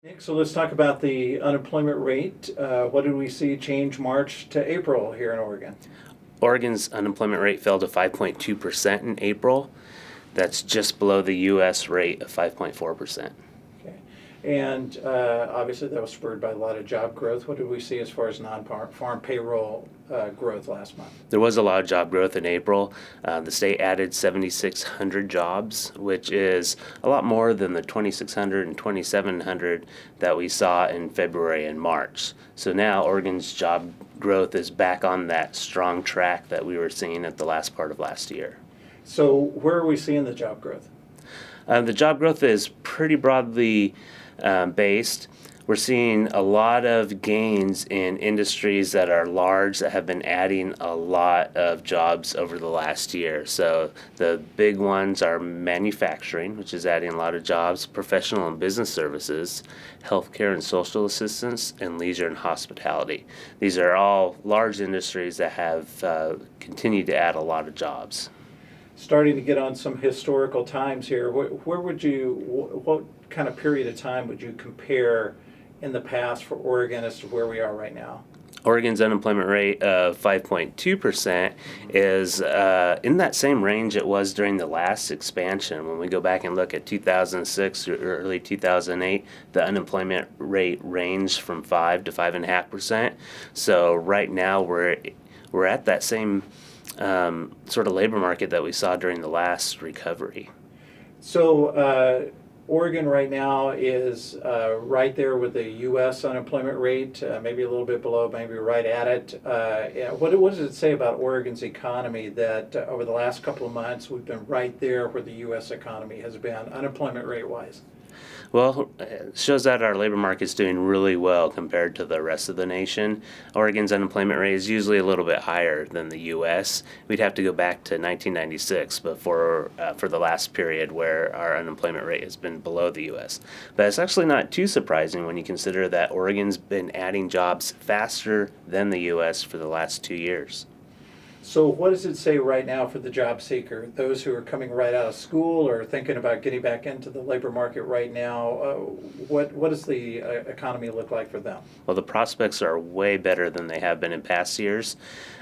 Nick, so let's talk about the unemployment rate. What did we see change March to April here in Oregon? Oregon's unemployment rate fell to 5.2% in April. That's just below the U.S. rate of 5.4%. Okay. And obviously that was spurred by a lot of job growth. What did we see as far as non-farm payroll growth last month? There was a lot of job growth in April. The state added 7,600 jobs, which is a lot more than the 2,600 and 2,700 that we saw in February and March. So now Oregon's job growth is back on that strong track that we were seeing at the last part of last year. So where are we seeing the job growth? The job growth is pretty broadly based. We're seeing a lot of gains in industries that are large, that have been adding a lot of jobs over the last year. So the big ones are manufacturing, which is adding a lot of jobs, professional and business services, healthcare and social assistance, and leisure and hospitality. These are all large industries that have continued to add a lot of jobs. Starting to get on some historical times here, what kind of period of time would you compare in the past for Oregon as to where we are right now? Oregon's unemployment rate of 5.2% is in that same range it was during the last expansion. When we go back and look at 2006 or early 2008, the unemployment rate ranged from 5 to 5.5%. So right now we're at that same sort of labor market that we saw during the last recovery. So Oregon right now is right there with the U.S. unemployment rate, maybe a little bit below, maybe right at it. What does it say about Oregon's economy that over the last couple of months we've been right there where the U.S. economy has been, unemployment rate-wise? Well, it shows that our labor market is doing really well compared to the rest of the nation. Oregon's unemployment rate is usually a little bit higher than the U.S. We'd have to go back to 1996 for the last period where our unemployment rate has been below the U.S. But it's actually not too surprising when you consider that Oregon's been adding jobs faster than the U.S. for the last 2 years. So what does it say right now for the job seeker, those who are coming right out of school or thinking about getting back into the labor market right now? What does the economy look like for them? Well, the prospects are way better than they have been in past years.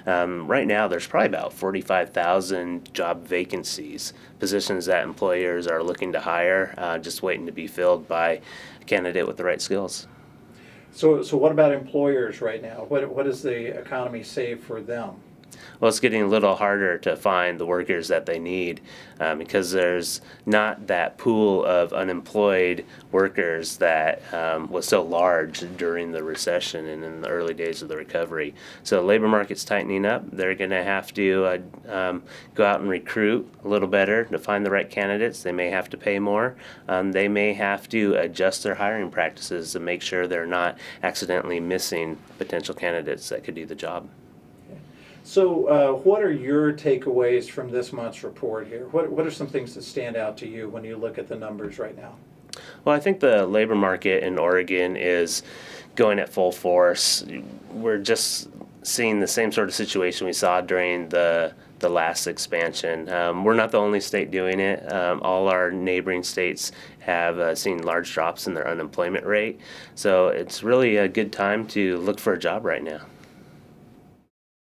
Right now, there's probably about 45,000 job vacancies, positions that employers are looking to hire, just waiting to be filled by a candidate with the right skills. So what about employers right now? What does the economy say for them? Well, it's getting a little harder to find the workers that they need because there's not that pool of unemployed workers that was so large during the recession and in the early days of the recovery. So the labor market's tightening up. They're going to have to go out and recruit a little better to find the right candidates. They may have to pay more. They may have to adjust their hiring practices to make sure they're not accidentally missing potential candidates that could do the job. So what are your takeaways from this month's report here? What are some things that stand out to you when you look at the numbers right now? Well, I think the labor market in Oregon is going at full force. We're just seeing the same sort of situation we saw during the last expansion. We're not the only state doing it. All our neighboring states have seen large drops in their unemployment rate. So it's really a good time to look for a job right now.